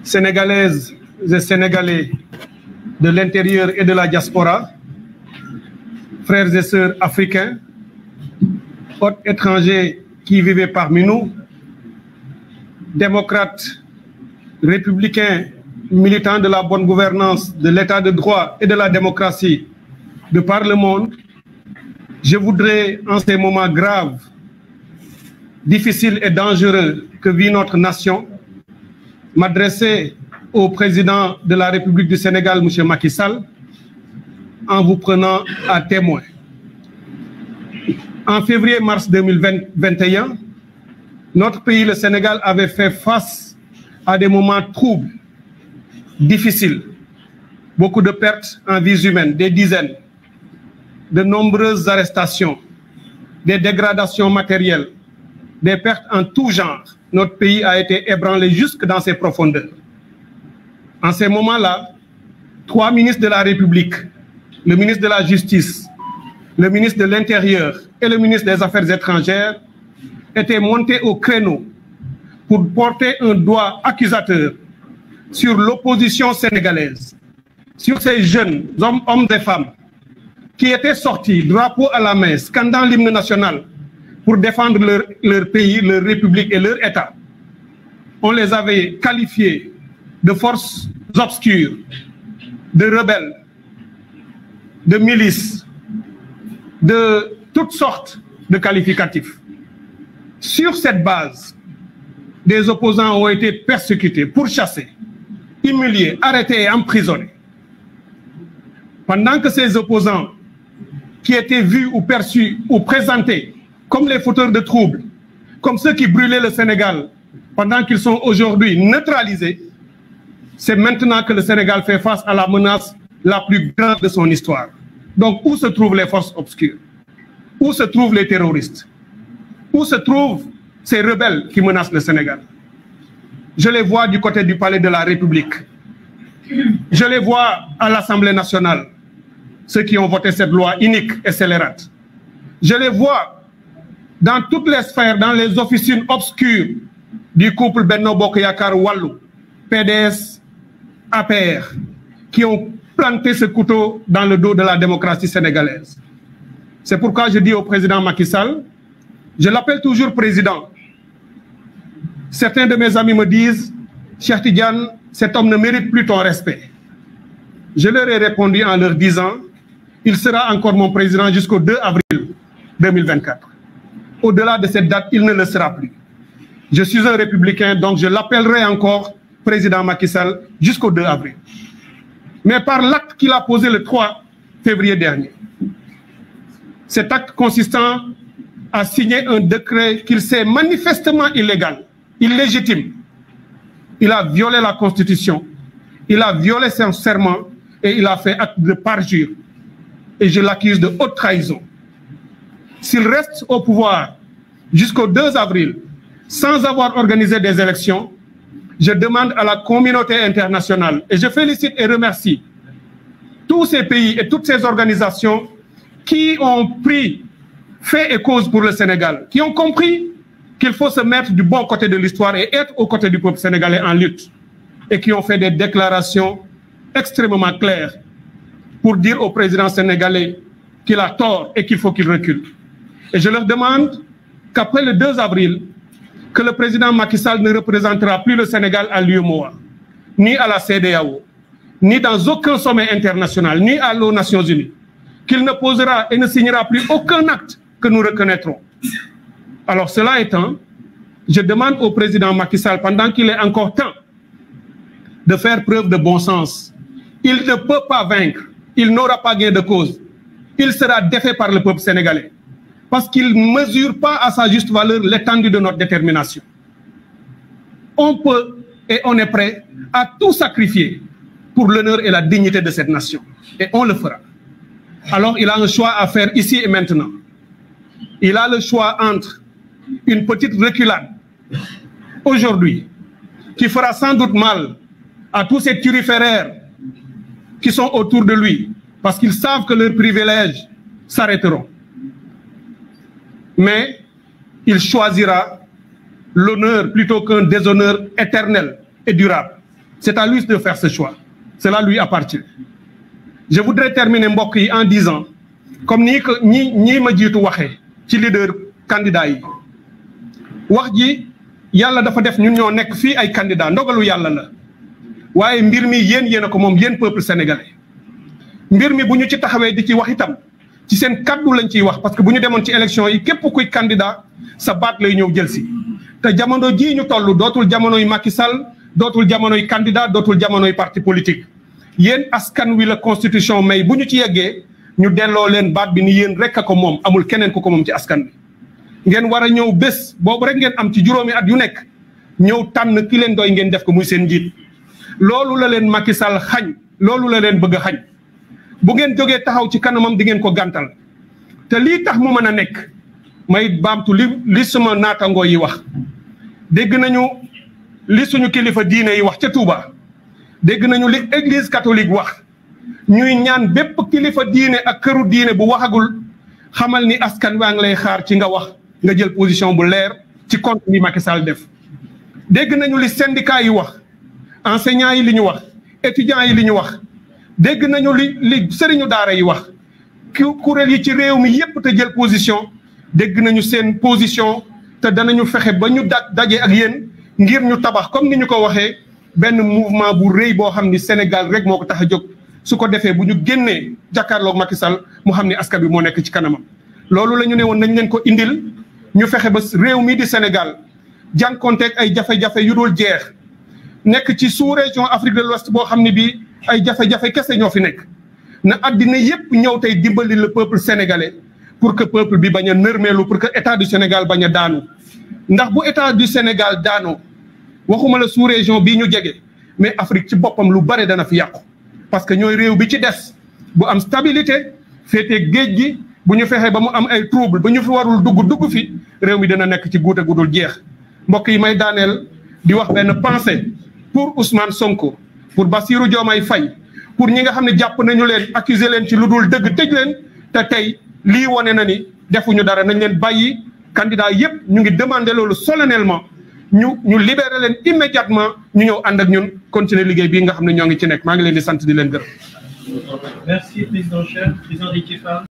Sénégalaises et Sénégalais de l'intérieur et de la diaspora, frères et sœurs africains, hôtes étrangers qui vivaient parmi nous, démocrates, républicains, militants de la bonne gouvernance, de l'état de droit et de la démocratie de par le monde, je voudrais, en ces moments graves, difficiles et dangereux que vit notre nation, m'adresser au président de la République du Sénégal, M. Macky Sall, en vous prenant à témoin. En février-mars 2021, notre pays, le Sénégal, avait fait face à des moments troubles, difficiles, beaucoup de pertes en vies humaines, des dizaines, de nombreuses arrestations, des dégradations matérielles, des pertes en tout genre. Notre pays a été ébranlé jusque dans ses profondeurs. En ces moments-là, 3 ministres de la République, le ministre de la Justice, le ministre de l'Intérieur et le ministre des Affaires étrangères étaient montés au créneau pour porter un doigt accusateur sur l'opposition sénégalaise, sur ces jeunes hommes et femmes qui étaient sortis, drapeau à la main, scandant l'hymne national, pour défendre leur pays, leur république et leur État. On les avait qualifiés de forces obscures, de rebelles, de milices, de toutes sortes de qualificatifs. Sur cette base, des opposants ont été persécutés, pourchassés, humiliés, arrêtés et emprisonnés. Pendant que ces opposants qui étaient vus ou perçus ou présentés comme les fauteurs de troubles, comme ceux qui brûlaient le Sénégal, pendant qu'ils sont aujourd'hui neutralisés, c'est maintenant que le Sénégal fait face à la menace la plus grande de son histoire. Donc, où se trouvent les forces obscures? Où se trouvent les terroristes? Où se trouvent ces rebelles qui menacent le Sénégal? Je les vois du côté du palais de la République. Je les vois à l'Assemblée nationale, ceux qui ont voté cette loi inique et scélérate. Je les vois dans toutes les sphères, dans les officines obscures du couple Benno Bokk Yakaar Wallu, PDS, APR, qui ont planté ce couteau dans le dos de la démocratie sénégalaise. C'est pourquoi je dis au président Macky Sall, je l'appelle toujours président. Certains de mes amis me disent, Cheikh Tidiane, cet homme ne mérite plus ton respect. Je leur ai répondu en leur disant, il sera encore mon président jusqu'au 2 avril 2024. Au-delà de cette date, il ne le sera plus. Je suis un républicain, donc je l'appellerai encore président Macky Sall jusqu'au 2 avril. Mais par l'acte qu'il a posé le 3 février dernier, cet acte consistant à signer un décret qu'il sait manifestement illégal, illégitime, il a violé la Constitution, il a violé son serment et il a fait acte de parjure. Et je l'accuse de haute trahison. S'il reste au pouvoir jusqu'au 2 avril, sans avoir organisé des élections, je demande à la communauté internationale, et je félicite et remercie tous ces pays et toutes ces organisations qui ont pris fait et cause pour le Sénégal, qui ont compris qu'il faut se mettre du bon côté de l'histoire et être aux côtés du peuple sénégalais en lutte, et qui ont fait des déclarations extrêmement claires pour dire au président sénégalais qu'il a tort et qu'il faut qu'il recule. Et je leur demande qu'après le 2 avril, que le président Macky Sall ne représentera plus le Sénégal à l'UEMOA, ni à la CEDEAO, ni dans aucun sommet international, ni à l'ONU Nations Unies, qu'il ne posera et ne signera plus aucun acte que nous reconnaîtrons. Alors cela étant, je demande au président Macky Sall, pendant qu'il est encore temps, de faire preuve de bon sens. Il ne peut pas vaincre, il n'aura pas gain de cause. Il sera défait par le peuple sénégalais, parce qu'il ne mesure pas à sa juste valeur l'étendue de notre détermination. On peut et on est prêt à tout sacrifier pour l'honneur et la dignité de cette nation. Et on le fera. Alors il a un choix à faire ici et maintenant. Il a le choix entre une petite reculade aujourd'hui, qui fera sans doute mal à tous ces turiféraires qui sont autour de lui, parce qu'ils savent que leurs privilèges s'arrêteront. Mais il choisira l'honneur plutôt qu'un déshonneur éternel et durable. C'est à lui de faire ce choix. Cela lui appartient. Je voudrais terminer mbokk yi en disant comme nii que ñii ma jiitu waxee ci leader candidat yi wax ji yàlla dafa def ñun ñoo nekk fii ay candidat ndogalu yàlla la waaye mbir mi yéen a ko moom yéen peuple sénégalais mbir mi bu ñu ci taxawee di ci wax itam ci seen kaddu lañ ciy wax parce que bu ñu demoon ci élection yi képp kuy candidat sa baat lay ñëw jël si te jamono jii ñu toll dootul jamonoy Macky Sall dootul jamonoy candidat dootul jamonoy parti politique yéen askan wi la constitution may bu ñu ci yeggee ñu delloo leen baat bi ni yéen rek a ko moom amul keneen ku ko moom ci askan bi ngeen war a ñëw bés boobu rek ngeen am ci juróomi at yu nekk ñëw tànn ki leen doy ngeen def ko muy seen njiit loolu la leen Macky Sall xañ loolu la leen bëgg a xañ bu ngeen jógee taxaw ci kanamam di ngeen ko gàntal te lii tax mu mën a nekk may baamtu li suma naatangoo yi wax dégg nañu li suñu kilifa diine yi wax ca Touba dégg nañu li église catholique wax ñuy ñaan bépp kilifa diine ak këru diine bu waxagul xamal ni askan waa ngi lay xaar ci nga wax nga jël position bu leer ci compte li Macky Sall def dégg nañu li syndicat yi wax enseignants yi li ñu wax étudiants yi li ñu wax dégg nañu li sëriñu daara yi wax kuréel yi ci réew mi yépp te jël position dégg nañu seen position te danañu fexe ba ñu daje ak yéen ngir ñu tabax comme ni ñu ko waxee benn mouvement bu rëy boo xam ni Sénégal rek moo ko tax a jóg su ko defee bu ñu génnee jàkkaarloog Macky Sall mu xam ni askan bi moo nekk ci kanamam loolu la ñu ne woon nañ leen ko indil ñu fexe ba réew mi di Sénégal jànkonteeg ay jafe-jafe yu dul jeex nekk ci sous-région Afrique de l'Ouest boo xam ne bii ay jafe-jafe kese ñoo fi nekk na àddina yépp ñëw tey dimbali le peuple sénégalais pour que peuple bi bañ a nërmeelu pour que état du Sénégal bañ a daanu ndax bu état du Sénégal daanoo waxuma la sous-région bii ñu jege mais Afrique ci boppam lu bare dana fi yàqu parce que ñooy réew bi ci des bu am stabilité féetee géej gi bu ñu fexee ba mu am ay trouble ba ñu fi warul dugg fi réew mi dana nekk ci guute gudul jeex mbokk yi may daaneel di wax benn pensée pour Ousmane Sonko pour Bassirou Diomaye Faye pour ñi nga xam ne jàpp nañu leen accuser leen ci lu dul dëgg tëj leen te tey lii wane na ni defuñu dara nañ leen bàyyi candidat yépp ñu ngi demander loolu solennellement ñu libérer leen immédiatement ñu ñëw ànd ak ñun continuer liggéey bii nga xam ne ñoo ngi ci nekk maa ngi leen di sant di leen gërëm. Merci président Cheikh, président d'Equifa.